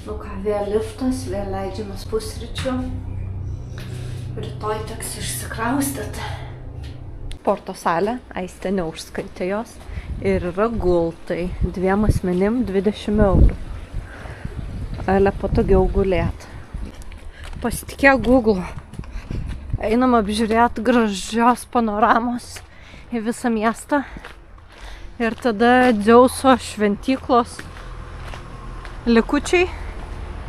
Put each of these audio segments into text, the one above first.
Nu ką, vėl liftas, vėl leidžiamas pusryčių. Rytoj teks išsikraustyti. Sporto salė, Aistė neužskaitė jos. Ir yra gultai. 2 asmenim 20 eurų. Ale patogiau gulėti. Pasitikė Google. Einam apžiūrėti gražios panoramos į visą miestą. Ir tada Dzeuso šventyklos likučiai.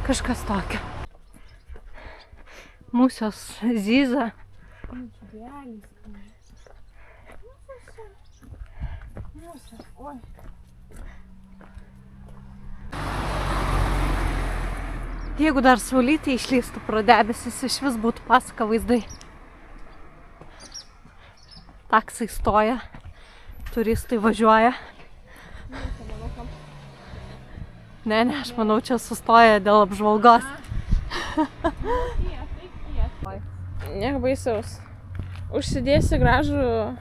Kažkas tokio. Musės zyza. Jeigu dar saulytė išlįstų pro debesis, iš vis būtų pasaka vaizdai. Taksai stoja, turistai važiuoja. Ne, aš manau, čia sustoja dėl apžvalgos. Nieko baisaus. Užsidėsi gražų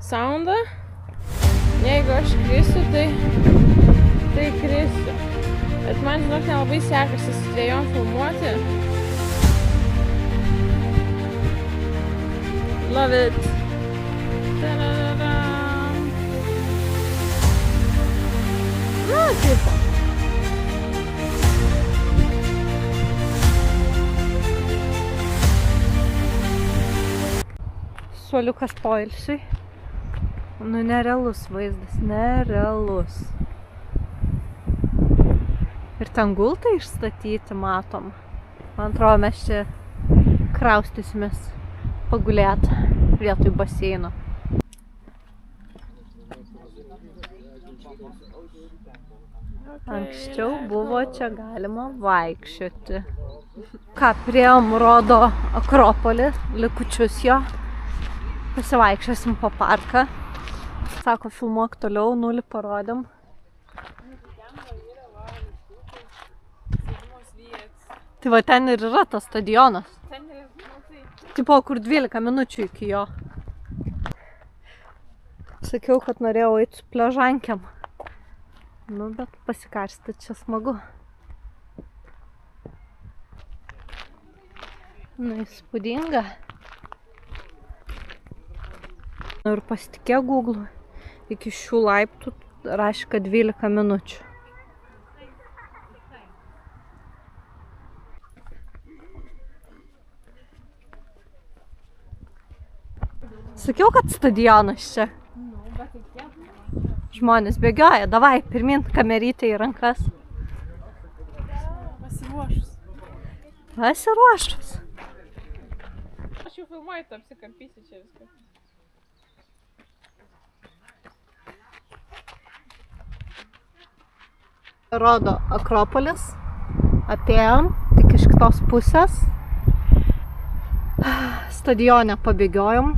soundą. Jeigu aš krisiu, tai krisiu. Bet man, žinok, nelabai sekasi su 2 filmuoti. Love it. Ta-da-da-da. Taip. Suoliukas poilsiui. Nu, nerealus vaizdas, nerealus. Ir ten gultai išstatyti, matom. Man atrodo, mes čia kraustysimės pagulėti vietoj baseino. Anksčiau buvo čia galima vaikščioti. Ką, priėjom rodo Akropolį, likučius jo. Pasivaikščiosim po parką. Sako, filmuok toliau, 0 parodėm. Tai va ten ir yra tas stadionas. Tipo, kur 12 minučių iki jo. Sakiau, kad norėjau eiti su pležankiam. Nu, bet pasikarsti čia smagu. Nu, įspūdinga. Ir pasitikė Google. Iki šių laiptų rašė, kad 12 minučių. Sakiau, kad stadionas čia. Žmonės bėgioja. Davai, pirmin kamerytę į rankas. Pasiruošus. Pasiruošus. Aš jau filmuoju, tu apsikampysi čia viską. Rodo Akropolis. Atėjom, tik iš kitos pusės. Stadione pabėgiojom.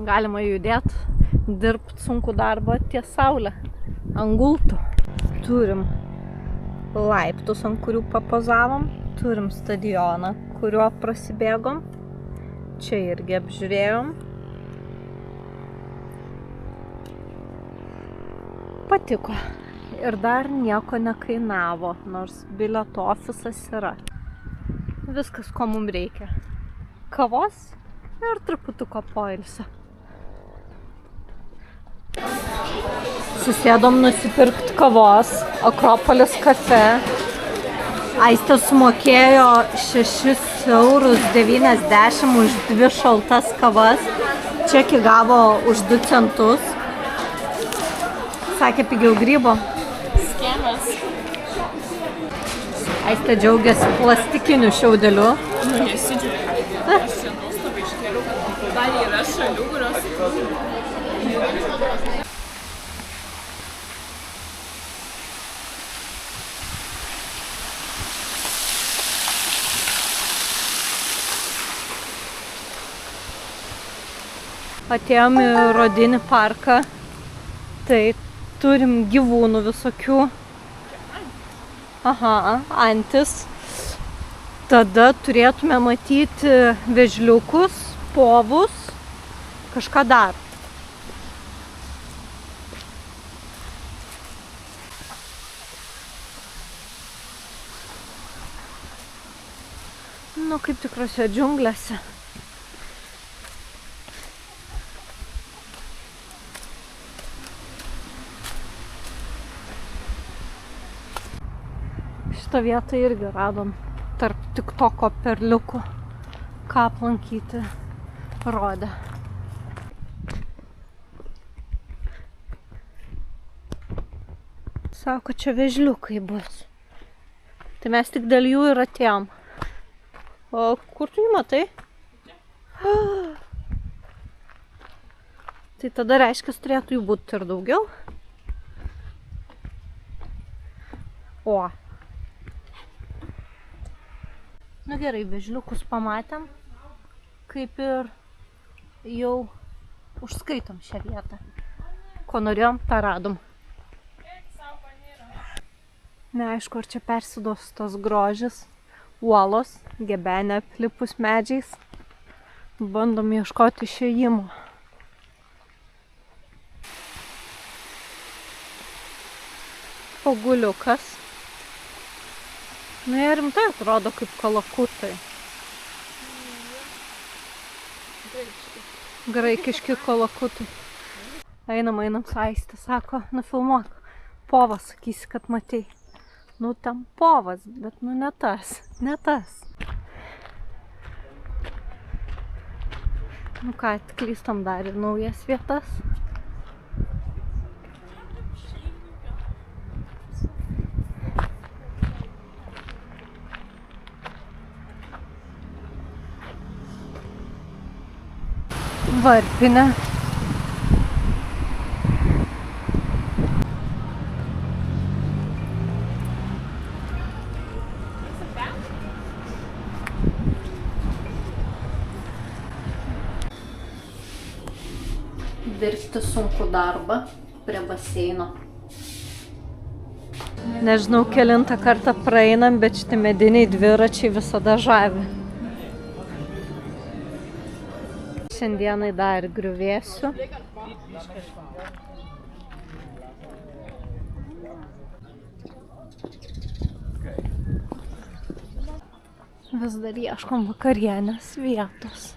Galima judėti, dirbti sunku darbą ties saulę, ant gultų. Turim laiptus, ant kurių papozavom. Turim stadioną, kuriuo prasibėgom. Čia irgi apžiūrėjom. Patiko. Ir dar nieko nekainavo, nors bilieto ofisas yra. Viskas, ko mums reikia. Kavos ir truputuko poilsio. Susėdom nusipirkti kavos, Akropolis kafe. Aistė sumokėjo 6,90 € už 2 šaltas kavas. Čekį gavo už 2 centus. Sakė, pigiau grybo. Skemas. Aistė džiaugiasi plastikiniu šiaudeliu. Nesidžiaugiu. Aš čia nuostabai iškėliau, kad dar yra šalių, kurios... Atėjom į Rodinį parką. Tai turim gyvūnų visokių. Aha, antis. Tada turėtume matyti vėžliukus, povus, kažką dar. Nu, kaip tikrose džiunglėse. Šitą vietą irgi radom tarp TikToko perliukų, ką aplankyti rodė. Sako, čia vėžliukai bus. Tai mes tik dėl jų ir atėjom. O kur tu jį matai? Tai tada reiškia, turėtų jų būti ir daugiau. O. Nu gerai, vėžliukus pamatėm, kaip ir jau užskaitom šią vietą. Ko norėjom, tą radom. Neaišku, ar čia persiduos tos grožis, uolos, gebenė aplipus medžiais. Bandom ieškoti išėjimo. Poguliukas. Nu, jie rimtai atrodo kaip kalakutai. Graikiški kalakutai. Einam, Aistė sako, nufilmuok. Povas, sakysi, kad matei. Nu, ten povas, bet nu ne tas, ne tas. Nu ką, atklystam dar ir naujas vietas. Varpinė. Dirbti sunku darbą prie baseino. Nežinau, kelintą kartą praeinam, bet šitie mediniai dviračiai visada žavi. Šiandienai dar griuvėsiu. Vis dar ieškom vakarienės vietos.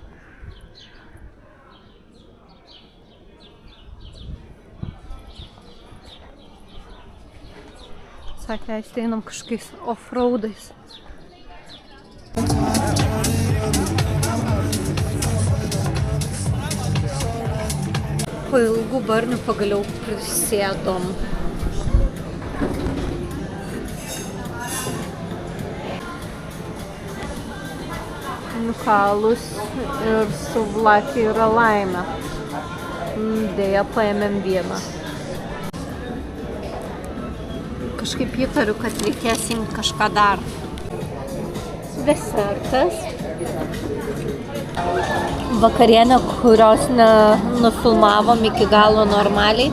Sakė, einam kažkokiais off-roadais. Po ilgų barnių pagaliau prisėdom. Nukalus ir su Vlakija yra laimė. Deja, paėmėm vieną. Kažkaip įtariu, kad reikės imti kažką dar. Desertas. Vakarienė, kurios nufilmavom iki galo normaliai.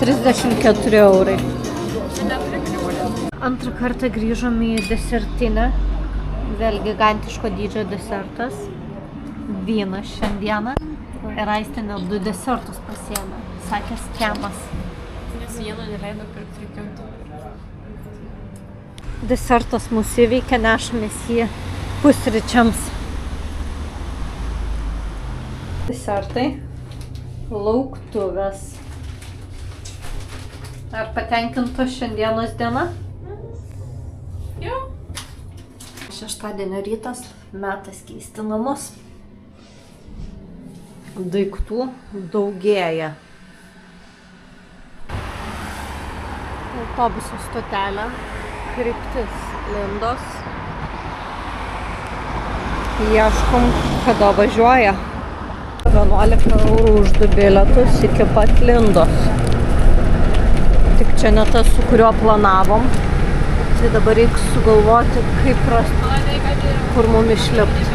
34 eurai. Antrą kartą grįžom į desertinę. Vėl gigantiško dydžio desertas. Vynas šiandieną. Ir Aistė net 2 desertus pasiėmė. Sakė, skemas. Nes vieno neleido pirkti reikėjo. Desertas mūsų įveikia, nešamės jį pusryčiams. Desertai. Lauktuvės. Ar patenkintos šiandienos diena? Jau. Šeštadienio rytas, metas keisti namus. Daiktų daugėja. Autobusų stotelė. Kryptis Lindos. Ieškom, kada važiuoja. 11 eurų už 2 bilietus iki pat Lindos. Tik čia ne tas, su kuriuo planavom. Tai dabar reikia sugalvoti, kaip rasti, kur mum išlipti.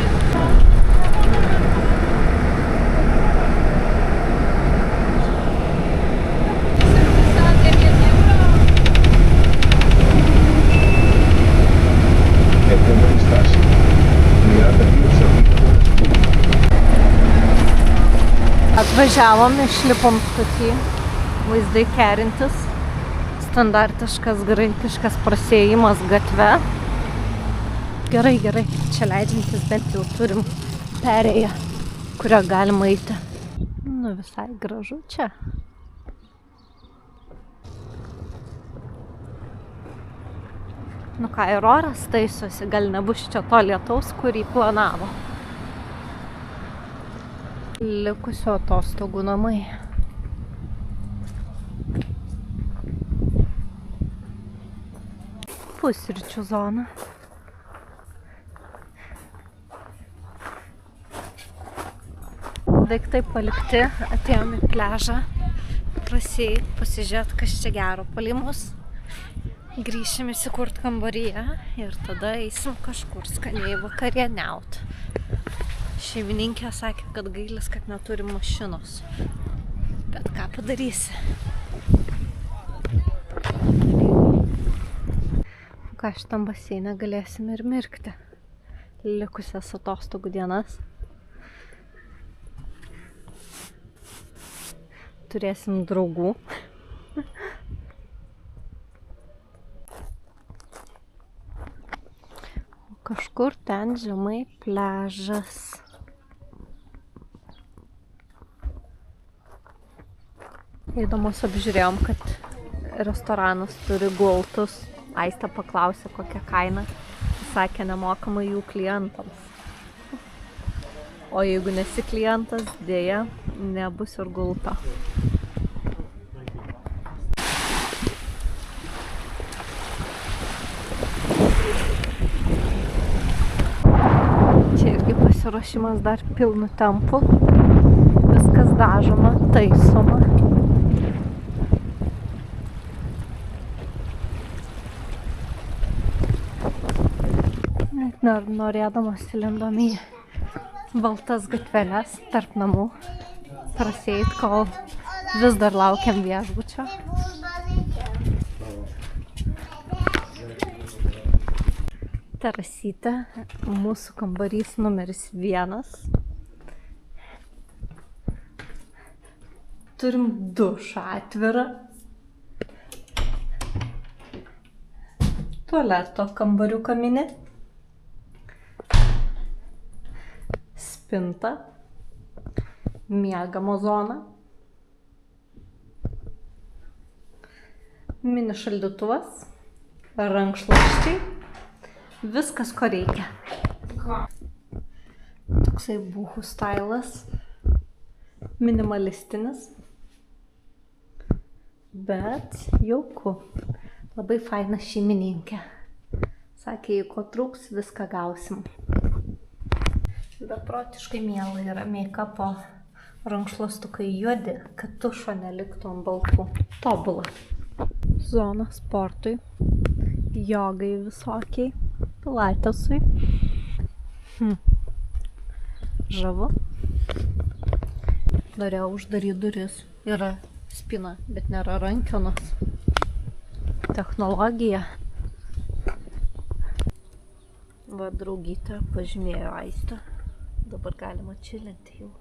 Atvažiavom, išlipom stotį, vaizdai kerintis, standartiškas graikiškas prasėjimas gatve. Gerai, gerai. Čia leidžiantis bent jau turim perėją, kurią galima eiti. Nu, visai gražu čia. Nu ką, ir oras taisosi, gal nebus čia to lietaus, kurį planavo. Likusio atostogų namai. Pusryčių zona. Daiktai palikti, atėjom į pliažą, prasieit, pasižiūrėt, kas čia gero palei mus. Grįšim įsikurt kambaryje ir tada eisim kažkur skaniai vakarieniaut. Šeimininkė sakė, kad gailis, kad neturi mašinos. Bet ką padarysi? Ką šitam baseine galėsim ir mirkti likusias atostogų dienas. Turėsim draugų. Kažkur ten žemai pliažas. Eidamas apžiūrėjom, kad restoranas turi gultus. Aistė paklausė, kokią kainą. Sakė, nemokamai jų klientams. O jeigu nesi klientas, dėja, nebus ir gulto. Čia irgi pasiruošimas dar pilnu tempu. Viskas dažoma, taisoma. Net norėdamas įlindom į baltas gatveles tarp namų. Prasieit, kol vis dar laukiam viešbučio. Terasytė, mūsų kambarys numeris 1. Turim dušą atvirą. Tualeto kambariuką mini. Spinta. Miegamo zona. Mini šaldytuvas. Rankšluosčiai. Viskas, ko reikia. Toksai buhų stylas. Minimalistinis. Bet jauku. Labai faina šeimininkė. Sakė, jei ko trūks, viską gausim. Beprotiškai miela yra make-upo rankšluostukai juodi, kad tušo neliktų ant baltų. Tobula. Zona sportui. Jogai visokiai. Pilatesui. Žavu. Norėjau uždaryti duris. Yra spina, bet nėra rankenos. Technologija. Va, draugytė pažymėjo Aistę. Dabar galima čilinti jau.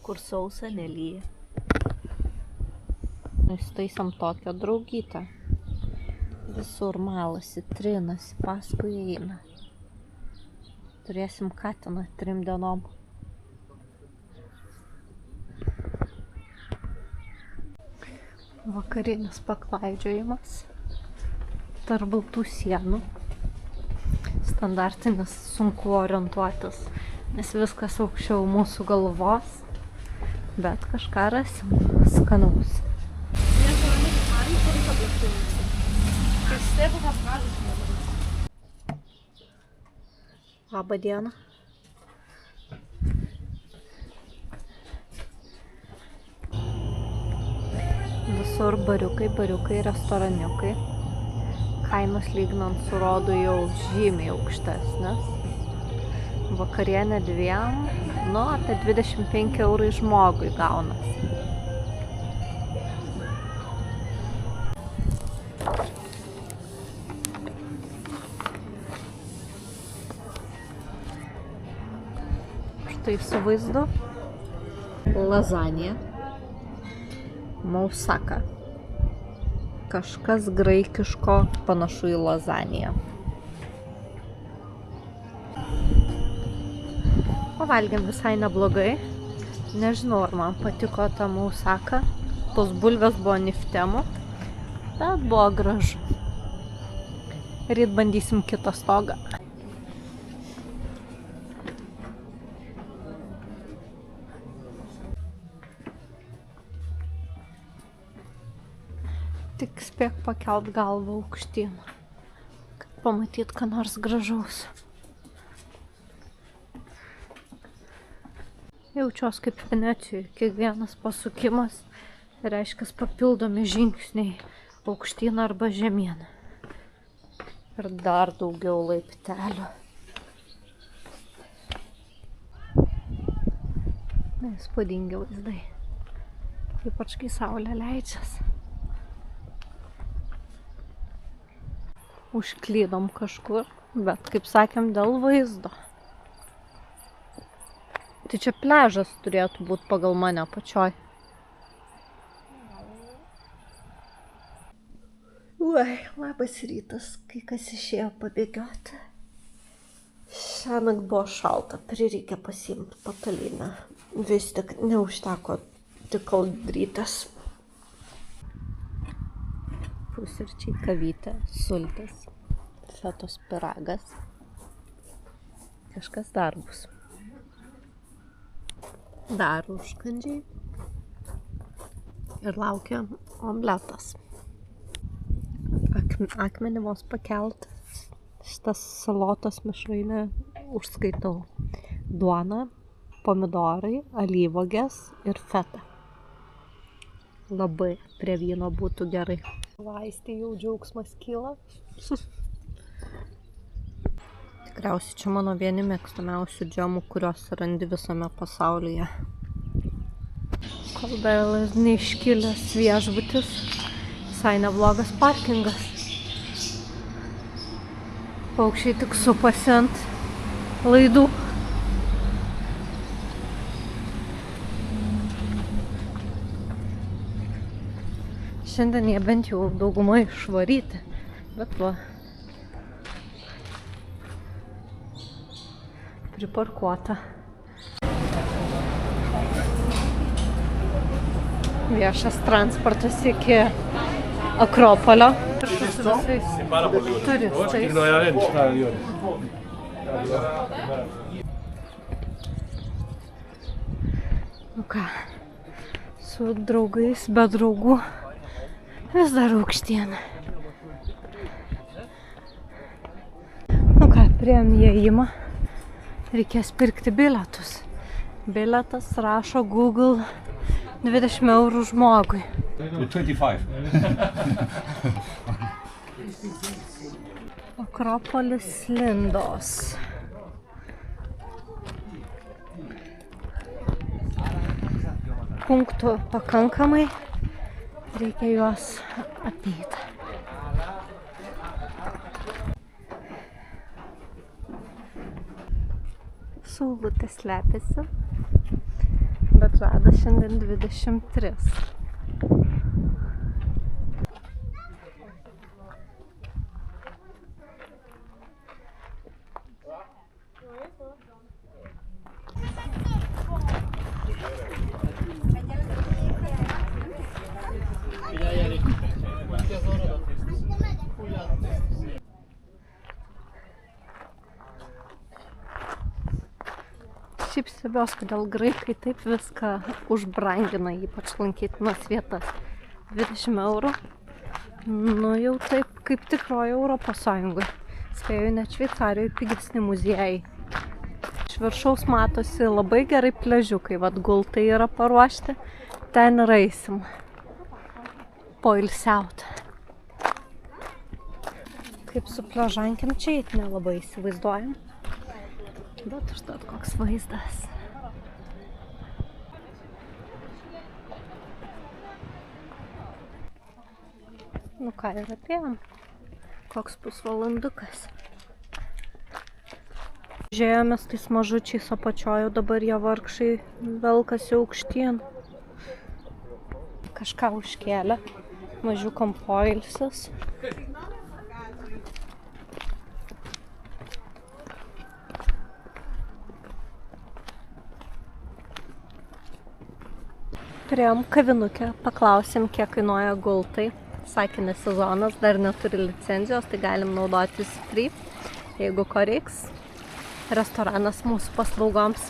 Kur sausa nelyja. Įstaisam tokią draugytę. Visur malasi, trinasi, paskui eina. Turėsim katiną 3 dienom. Vakarinis paklaidžiojimas tarp baltų sienų. Standartinis, sunku orientuotis, nes viskas aukščiau mūsų galvos, bet kažką rasim skanaus. Labą dieną. Visur bariukai, restoraniukai. Kainos lyginant su Rodu jau žymiai aukštesnės. Vakarienė 2, nu, apie 25 eurai žmogui gaunas. Štai su vaizdu. Lazanija. Mausaka. Kažkas graikiško panašu į lazaniją. Pavalgėm visai neblogai. Nežinau, ar man patiko ta mausaka. Tos bulvės buvo niftemų, bet buvo gražu. Ryt bandysim kitą stogą. Tik spėk pakelt galvą aukštyn, kad pamatyt, ką nors gražaus. Jaučiuos kaip Venecijoje, kiekvienas pasukimas reiškia papildomi žingsniai aukštyn arba žemyn. Ir dar daugiau laiptelių. Įspūdingi vaizdai. Ypač kai saulė leidžias. Užklydom kažkur, bet kaip sakėm, dėl vaizdo. Tai čia pliažas turėtų būti pagal mane pačioj. Uai, labas rytas, kai kas išėjo pabėgioti. Šiąnakt buvo šalta, prireikė pasiimti patalynę. Vis tik neužteko tik kaldrytės. Pusryčiai, kavytė, sultis, fetos pyragas. Kažkas dar bus. Dar užkandžiai. Ir laukia omletas. Akmenį vos pakelt. Šitas salotos mišrainė užskaitau. Duona, pomidorai, alyvuogės ir feta. Labai prie vyno būtų gerai. Vaistį jau džiaugsmas kyla. Tikriausiai čia mano vieni mėgstamiausių džemų, kurios randi visame pasaulyje. Kol dar neiškilęs viešbutis, visai neblogas parkingas. Paukščiai tik supasi ant laidų. Šiandien jie bent jau daugumą išvaryti, bet va. Priparkuota. Viešas transportas iki Akropolio. Su visais turistais. Nu ką, su draugais, be draugų, vis dar aukštien. Nu ką, priėjom įėjimą. Reikės pirkti bilietus. Bilietas rašo Google 20 eurų žmogui. 25. Akropolis Lindos. Punktų pakankamai. Reikia juos apeiti. Saulutė slepiasi, bet žada šiandien 23. Šiaip stebiuos, kodėl graikai taip viską užbrangina, ypač lankytinas vietas. 20 eurų. Nu jau taip kaip tikroji Europos Sąjungoje. Spėju, net Šveicarijoje pigesni muziejai. Iš viršaus matosi labai gerai pliažiukai, vat gultai yra paruošti. Ten ir eisim poilsiaut. Kaip su pliažankėm čia eit nelabai įsivaizduojam. Bet užtat koks vaizdas. Nu ką, ir atėjom. Koks pusvalandukas. Žiūrėjomės tais mažučiais apačioje, dabar jie vargšai velkasi aukštyn. Kažką užkėlė. Mažiukam poilsis. Turėjom kavinukę, paklausėm, kiek kainuoja gultai. Sakė, ne sezonas, dar neturi licenzijos, tai galim naudotis free, jeigu ko reiks. Restoranas mūsų paslaugoms.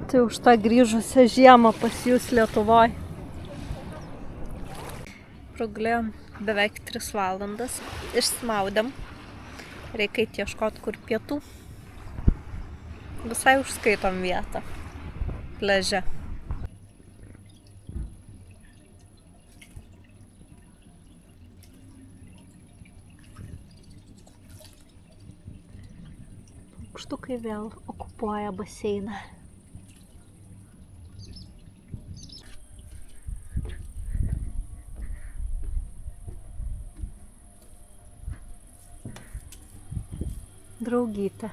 Tai už tą grįžusią žiemą pas jūs Lietuvoj. Pragulėjom beveik 3 valandas, išsmaudėm. Reikia ieškoti kur pietų. Visai užskaitom vietą. Pliaže. Paukštukai vėl okupuoja baseiną. Draugytė.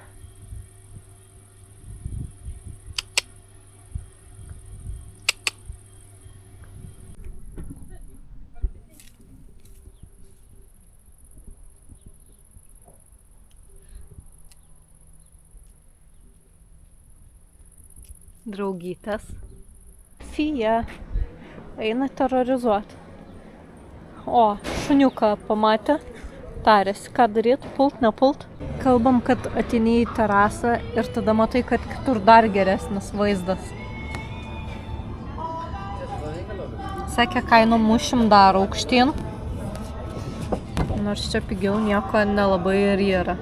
Draugytės. Fija eina terrorizuoti. O, šuniuką pamatė, tarėsi, ką daryt, pult, nepult. Kalbam, kad ateini į terasą ir tada matai, kad kitur dar geresnis vaizdas. Sakė, kainą mušim dar aukštyn. Nors čia pigiau nieko nelabai ir yra.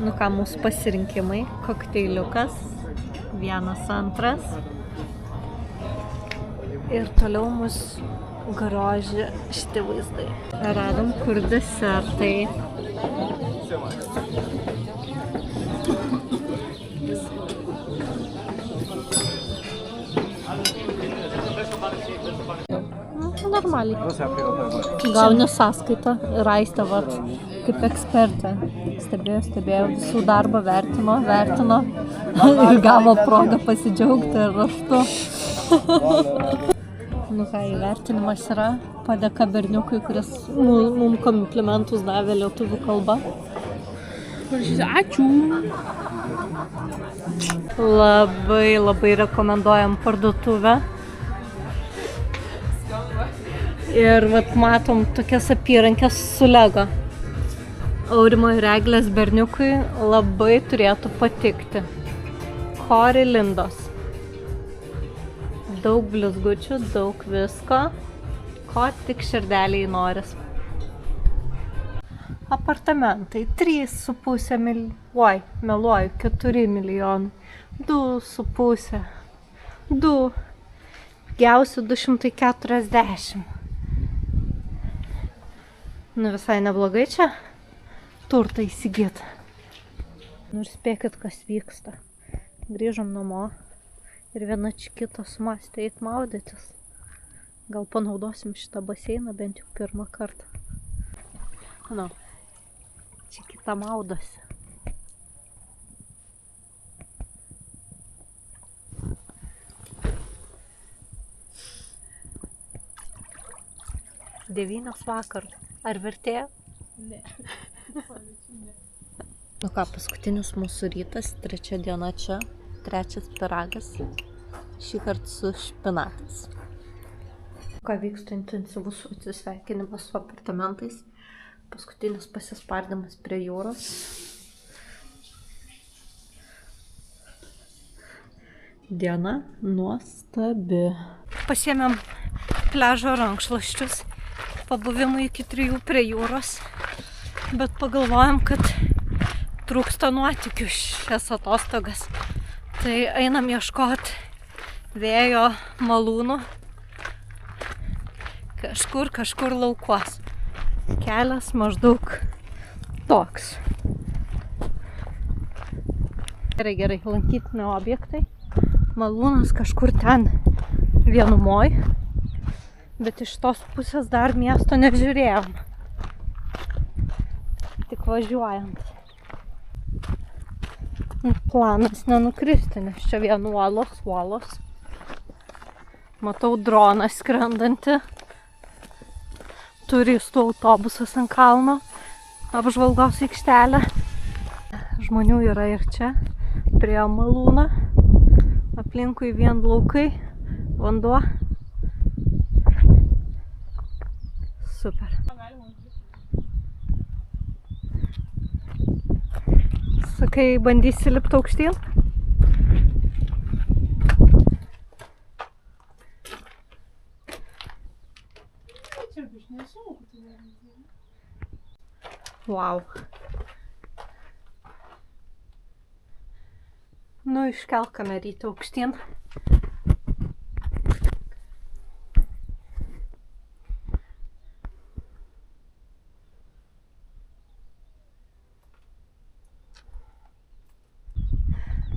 Nu ką, mūsų pasirinkimai. Kokteiliukas. 1, 2. Ir toliau mus grožia šitie vaizdai. Radom, kur desertai. Normaliai. Gauni sąskaitą ir Aistė, vat, kaip ekspertė. Stebėjo, visų darbą vertino ir gavo progą pasidžiaugti raštu. Nu ką, įvertinimas yra padėka berniukui, kuris mums komplimentus davė lietuvių kalba. Ačiū. Labai rekomenduojam parduotuvę. Ir vat matom tokias apyrankės su Lego. Aurimo ir Eglės berniukui labai turėtų patikti. Kori Lindos. Daug blizgučių, daug visko, ko tik širdeliai noris. Apartamentai 3,5 milijonų, meluoju, 4 milijonai, 2,5, 2, pigiausių 240. Nu visai neblogai čia turtą įsigyt. Nu ir spėkit, kas vyksta. Grįžom namo ir viena Čikita sumastė eit maudytis. Gal panaudosim šitą baseiną bent jau pirmą kartą. Nu, Čikita maudosi. Devynios vakar. Ar vertėjo? Ne. Nu ką, paskutinis mūsų rytas, 3 diena čia, 3 pyragas, šį kartą su špinatais. Ką vyksta intensyvus atsisveikinimas su apartamentais, paskutinis pasispardymas prie jūros. Diena nuostabi. Pasiėmėm pliažo rankšluosčius. Pabuvimui iki 3 prie jūros, bet pagalvojom, kad trūksta nuotykių šias atostogas. Tai einam ieškoti vėjo malūnų kažkur laukuos. Kelias maždaug toks. Gerai, lankytini objektai. Malūnas kažkur ten vienumoj. Bet iš tos pusės dar miesto nežiūrėjom. Tik važiuojant. Planas nenukristi, nes čia vien uolos. Matau droną skrendantį. Turistų autobusas ant kalno. Apžvalgos aikštelė. Žmonių yra ir čia. prie malūno. Aplinkui vien laukai, vanduo. Super. Sakai, bandysi lipti aukštyn? Wow. Nu, iškelk kamerytę aukštyn.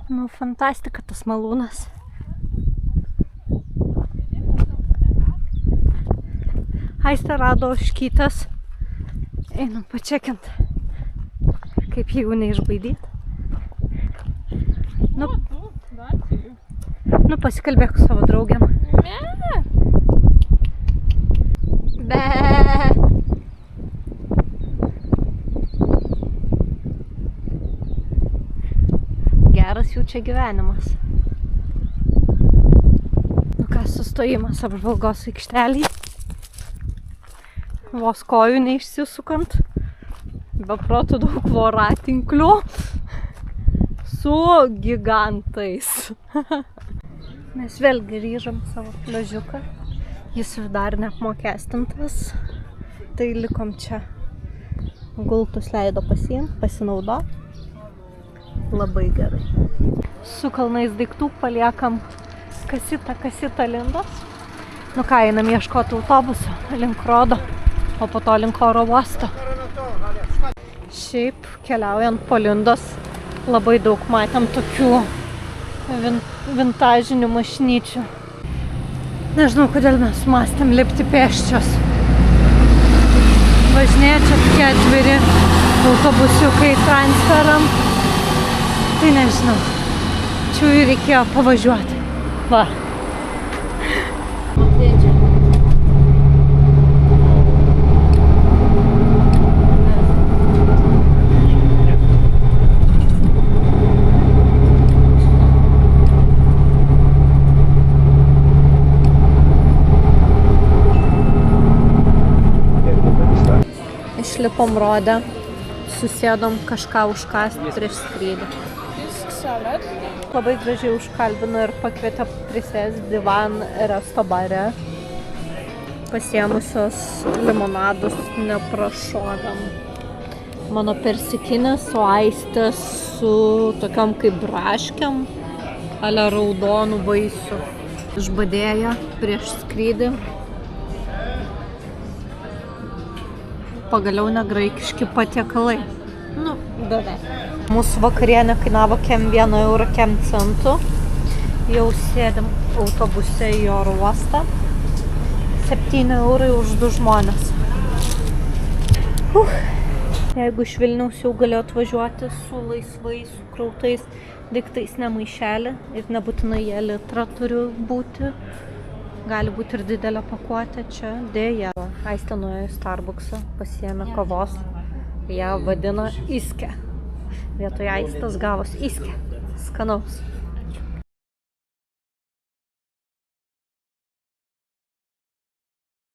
Nu, fantastika tas malūnas. Aistė rado ožkytes. Einam pačekint, kaip jų neišbaidyt. Nu, pasikalbėk su savo draugiam. Be. Geras jų čia gyvenimas. Nu ką, sustojimas apžvalgos aikštelėj. Vos kojų neišsisukant. Be proto daug voratinklių. Su gigantais. Mes vėl grįžom savo pliažiuką. Jis dar neapmokestintas. Tai likom čia. Gultus leido pasiimt, pasinaudo. Labai gerai. Su kalnais daiktų paliekam kasitą Lindos. Nu ką, einam ieškoti autobuso link Rodo, o po to link oro uosto. Šiaip keliaujant po Lindos labai daug matėm tokių vintažinių mašinyčių. Nežinau, kodėl mes mąstėm lipti pėsčios. Važinėja čia tokie atviri autobusiukai transferam. Tai nežinau. Čia jų reikėjo pavažiuoti. Va. Išlipom Rodę, susėdom kažką užkąsti prieš skrydį. Labai gražiai užkalbino ir pakvietė prisėsti divan resto bare. Pasiėmusios limonadus neprašovėm. Mano persikinės, o Aistės su tokiom kaip braškiam, ale raudonų vaisių. Išbadėję prieš skrydį. Pagaliau negraikiški patiekalai. Nu, beveik. Mūsų vakarienė kainavo kem 1 eurą, kem centų. Jau sėdim autobuse į oro uostą. 7 eurai už 2 žmonės. Jeigu iš Vilniaus jau galėjo atvažiuoti su laisvai sukrautais daiktais, ne maišelį ir nebūtinai jie litrą turi būti. Gali būti ir didelė pakuotė čia. Dėja. Aistė nuėjo į Starbucksą, pasiėmė kavos. Ją vadina iske. Vietoje Aistės gavos iske. Skanaus.